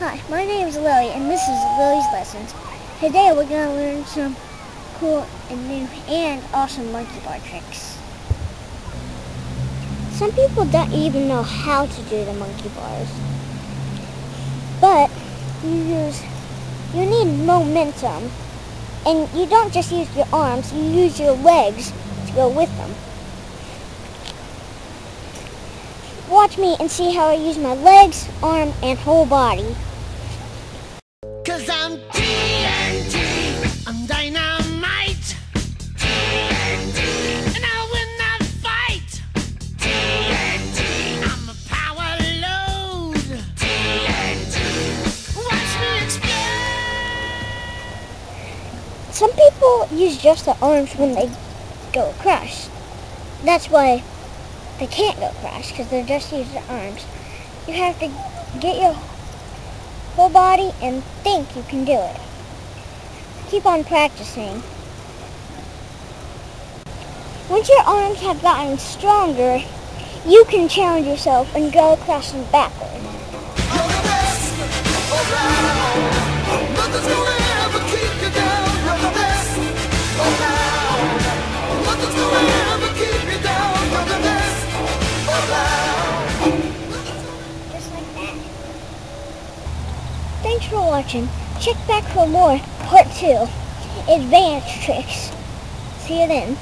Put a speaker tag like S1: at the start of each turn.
S1: Hi, my name is Lilly, and this is Lily's Lessons. Today we're going to learn some cool and new and awesome monkey bar tricks. Some people don't even know how to do the monkey bars, but you need momentum, and you don't just use your arms, you use your legs to go with them. Watch me and see how I use my legs, arm, and whole body.
S2: 'Cause I'm TNT, I'm dynamite. TNT, and I'll win that fight. TNT, I'm a power load. TNT, watch me explode.
S1: Some people use just the arms when they go crash. That's why they can't go crash, because they're just using the arms. You have to get your whole body and think you can do it. Keep on practicing. Once your arms have gotten stronger, you can challenge yourself and go crashing backward.
S2: You're the best around. Nothing's gonna ever keep you down. You're the best around. Nothing's gonna ever keep you down. You're the best around.
S1: Just like that. Thanks for watching. Check back for more part 2, advanced tricks. See you then.